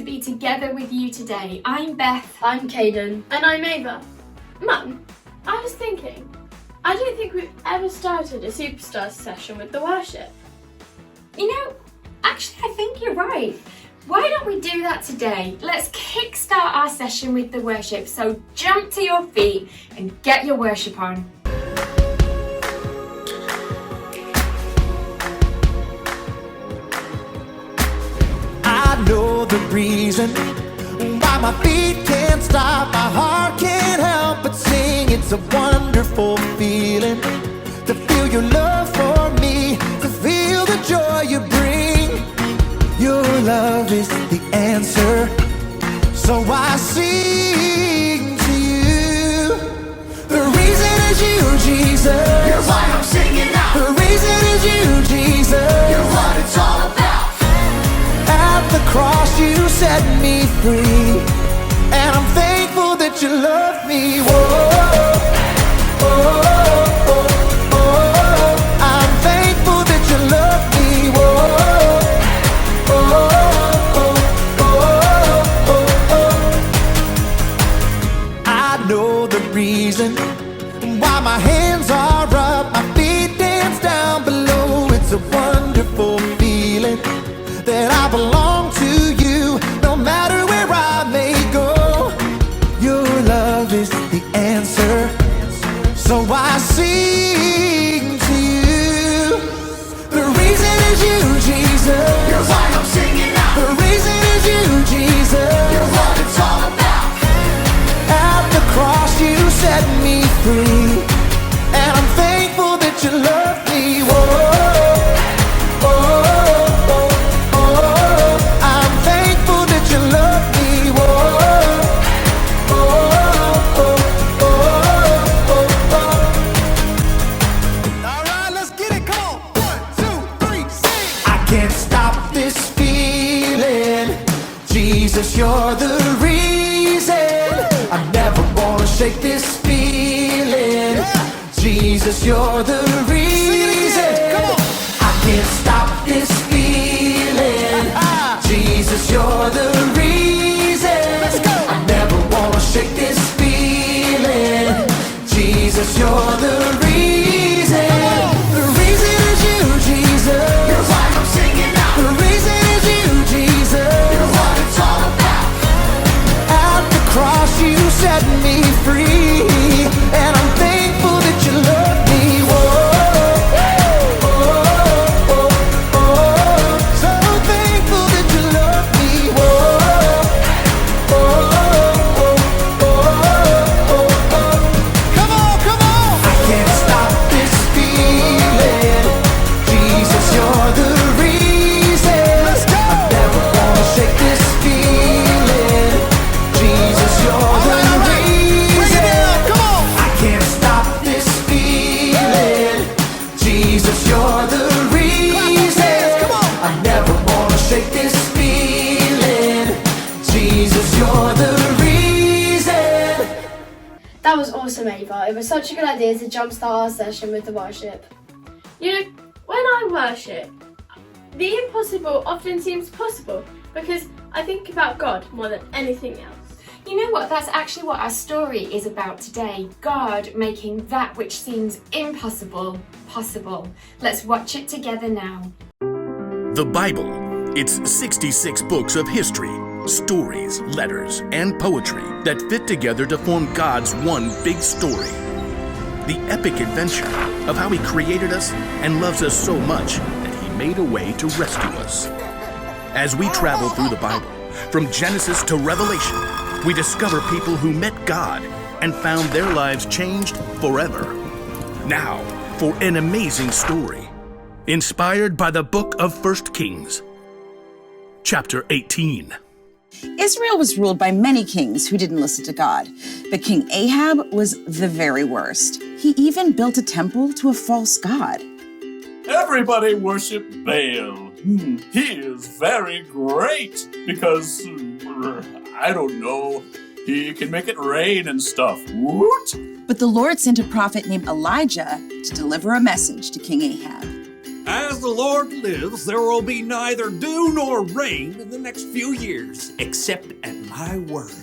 be together with you today. I'm Beth. I'm Caden. And I'm Ava. Mum, I was thinking, I don't think we've ever started a SuperStars session with the worship. You know, actually I think you're right. Why don't we do that today? Let's kickstart our session with the worship. So jump to your feet and get your worship on. I know the reason why my feet can't stop, my heart can't help but sing. It's a wonderful feeling to feel your love for me, to feel the joy you bring. Your love is the answer, so I sing to you. The reason is you, Jesus. You're why I'm singing now. The reason is you, Jesus. You're what it's all about. At the cross you set me free, and I'm thankful that you love me. Whoa, oh, oh, oh. I'm thankful that you love me. Whoa, oh, oh, oh, oh, oh. I know the reason why my hands are up, my feet dance down below. It's a wonderful feeling that I belong to you, no matter where I may go. Your love is the answer, so I sing to you. The reason is you, Jesus. You're why I'm singing now. The reason is you, Jesus. You're what it's all about. At the cross you set me free, and I'm thankful that you love me. Whoa, Jesus, you're the reason. I never wanna shake this feeling. Jesus, you're the reason. I can't stop this feeling. Jesus, you're the reason. I never wanna shake this feeling. Jesus, you're the reason. The reason is you, Jesus. You're why I'm singing now. The reason is you, Jesus. You're what it's all about. At the cross you set me free, and I'm thankful that you love me. Whoa, oh, oh, oh. So thankful that you love me. Whoa, oh, oh, oh, oh, oh. Come on, come on. I can't stop this feeling. Jesus, you're the reason. Let's go. I never wanna shake this feeling. Jesus, you're the reason. Come on. I can't stop this feeling. Jesus, you're the reason. Come on. I never wanna shake this feeling. Jesus, you're the reason. That was awesome, Ava. It was such a good idea to jumpstart our session with the worship. You know, when I worship, the impossible often seems possible because I think about God more than anything else. You know what? That's actually what our story is about today. God making that which seems impossible, possible. Let's watch it together now. The Bible. It's 66 books of history, stories, letters, and poetry that fit together to form God's one big story. The epic adventure of how He created us and loves us so much that He made a way to rescue us. As we travel through the Bible, from Genesis to Revelation, we discover people who met God and found their lives changed forever. Now, for an amazing story, inspired by the book of 1 Kings. Chapter 18. Israel was ruled by many kings who didn't listen to God, but King Ahab was the very worst. He even built a temple to a false god. Everybody worship Baal. He is very great because, I don't know, he can make it rain and stuff. Woot! But the Lord sent a prophet named Elijah to deliver a message to King Ahab. As the Lord lives, there will be neither dew nor rain in the next few years, except at my word.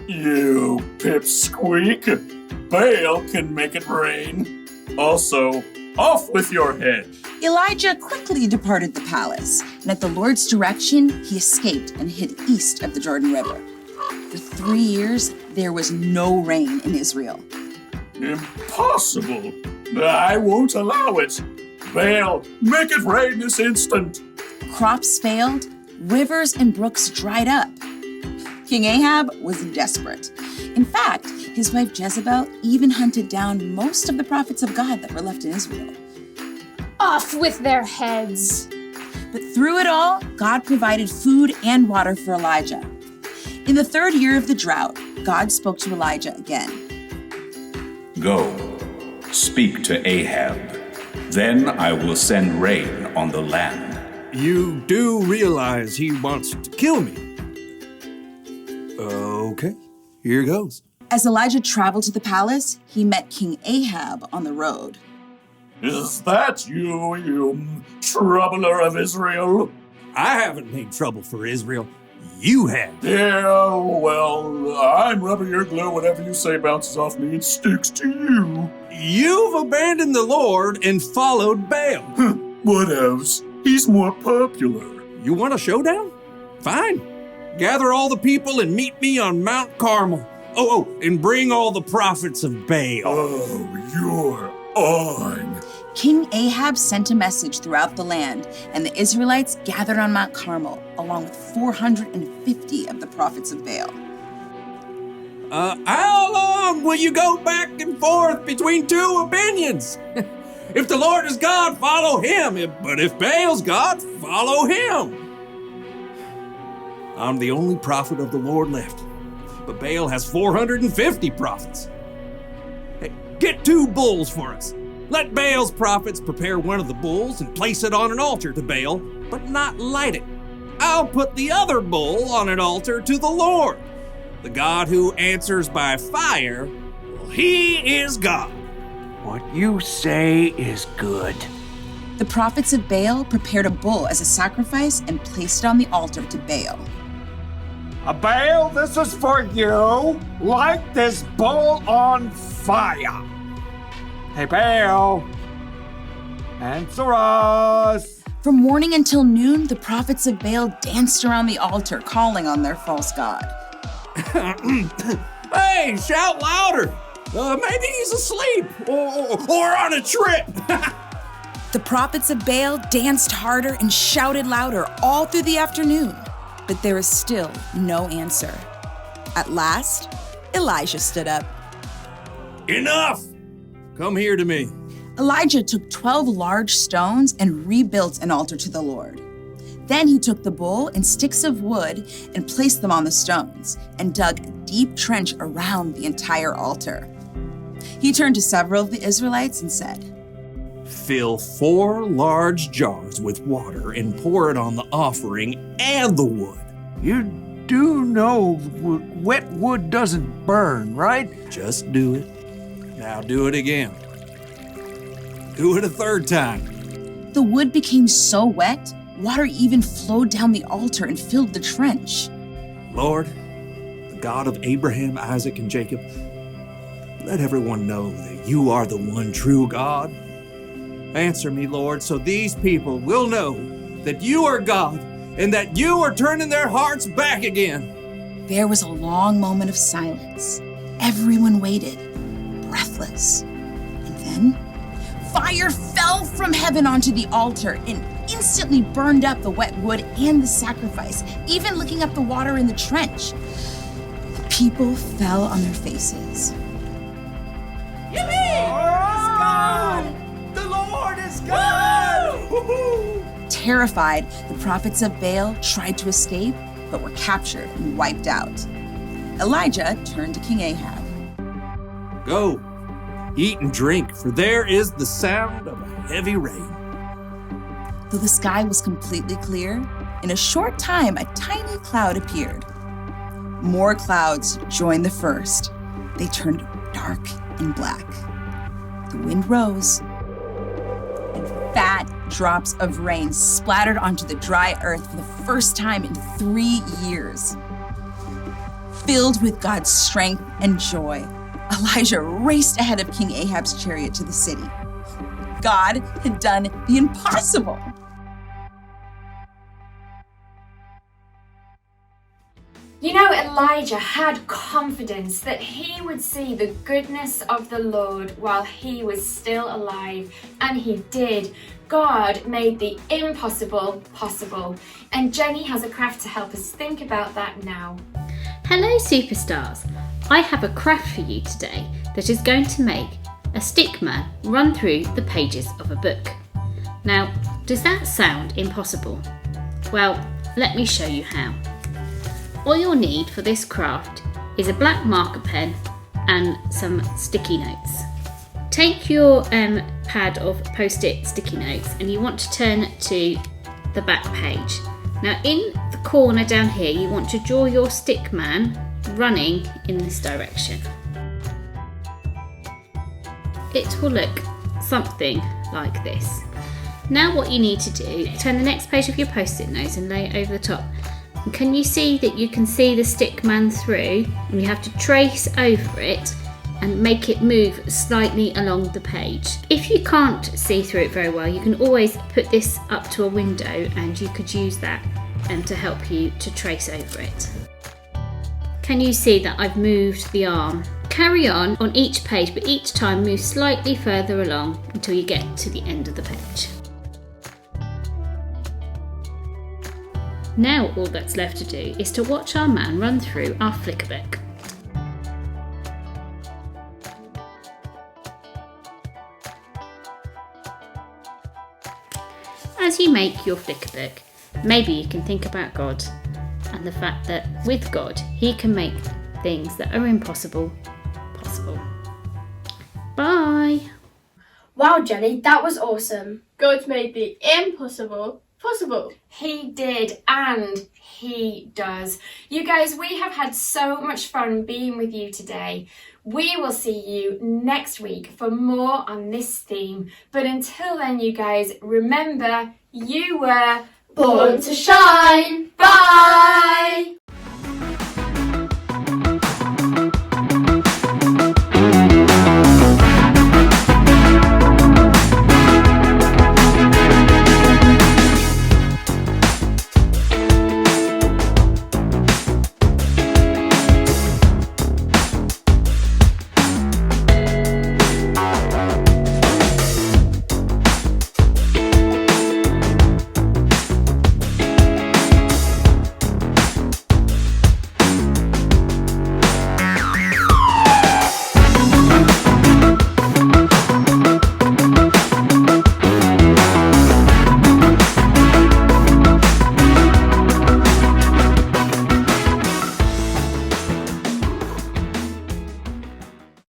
You pipsqueak. Baal can make it rain. Also, off with your head. Elijah quickly departed the palace, and at the Lord's direction, he escaped and hid east of the Jordan River. For 3 years, there was no rain in Israel. Impossible. I won't allow it. Baal, make it rain this instant. Crops failed, rivers and brooks dried up. King Ahab was desperate. In fact, his wife Jezebel even hunted down most of the prophets of God that were left in Israel. Off with their heads. But through it all, God provided food and water for Elijah. In the 3rd year of the drought, God spoke to Elijah again. Go, speak to Ahab. Then I will send rain on the land. You do realize he wants to kill me? Okay, here goes. As Elijah traveled to the palace, he met King Ahab on the road. Is that you, you troubler of Israel? I haven't made trouble for Israel. You have. Yeah, well, I'm rubber your glue. Whatever you say bounces off me and sticks to you. You've abandoned the Lord and followed Baal. What else? He's more popular. You want a showdown? Fine. Gather all the people and meet me on Mount Carmel. Oh, and bring all the prophets of Baal. Oh, you're on. King Ahab sent a message throughout the land, and the Israelites gathered on Mount Carmel, along with 450 of the prophets of Baal. How long will you go back and forth between two opinions? If the Lord is God, follow him. But if Baal's God, follow him. I'm the only prophet of the Lord left, but Baal has 450 prophets. Hey, get 2 bulls for us. Let Baal's prophets prepare one of the bulls and place it on an altar to Baal, but not light it. I'll put the other bull on an altar to the Lord. The God who answers by fire, well, he is God. What you say is good. The prophets of Baal prepared a bull as a sacrifice and placed it on the altar to Baal. Baal, this is for you. Light this bull on fire. Hey, Baal, answer us. From morning until noon, the prophets of Baal danced around the altar, calling on their false god. Hey, shout louder. Maybe he's asleep or on a trip. The prophets of Baal danced harder and shouted louder all through the afternoon, but there was still no answer. At last, Elijah stood up. Enough! Come here to me. Elijah took 12 large stones and rebuilt an altar to the Lord. Then he took the bull and sticks of wood and placed them on the stones and dug a deep trench around the entire altar. He turned to several of the Israelites and said, Fill 4 large jars with water and pour it on the offering and the wood. You do know wet wood doesn't burn, right? Just do it. Now do it again. Do it a 3rd time. The wood became so wet, water even flowed down the altar and filled the trench. Lord, the God of Abraham, Isaac, and Jacob, let everyone know that you are the one true God. Answer me, Lord, so these people will know that you are God and that you are turning their hearts back again. There was a long moment of silence. Everyone waited, breathless. And then, fire fell from heaven onto the altar and instantly burned up the wet wood and the sacrifice, even licking up the water in the trench. The people fell on their faces. The Lord is God! Terrified, the prophets of Baal tried to escape, but were captured and wiped out. Elijah turned to King Ahab. Go, eat and drink, for there is the sound of a heavy rain. Though the sky was completely clear, in a short time a tiny cloud appeared. More clouds joined the first. They turned dark and black. The wind rose, and fat fat drops of rain splattered onto the dry earth for the first time in 3 years. Filled with God's strength and joy, Elijah raced ahead of King Ahab's chariot to the city. God had done the impossible. You know, Elijah had confidence that he would see the goodness of the Lord while he was still alive, and he did. God made the impossible possible, and Jenny has a craft to help us think about that now. Hello Superstars, I have a craft for you today that is going to make a stick man run through the pages of a book. Now, does that sound impossible? Well, let me show you how. All you'll need for this craft is a black marker pen and some sticky notes. Take your pad of post-it sticky notes and you want to turn to the back page. Now in the corner down here you want to draw your stick man running in this direction. It will look something like this. Now what you need to do, turn the next page of your post-it notes and lay it over the top. And can you see that you can see the stick man through, and you have to trace over it and make it move slightly along the page. If you can't see through it very well, you can always put this up to a window and you could use that to help you to trace over it. Can you see that I've moved the arm? Carry on each page, but each time move slightly further along until you get to the end of the page. Now all that's left to do is to watch our man run through our flicker book. As you make your flicker book, maybe you can think about God and the fact that with God, He can make things that are impossible possible. Bye! Wow, Jenny, that was awesome. God made the impossible possible. He did, and He does. You guys, we have had so much fun being with you today. We will see you next week for more on this theme. But until then, you guys, remember, you were Born to shine. Bye!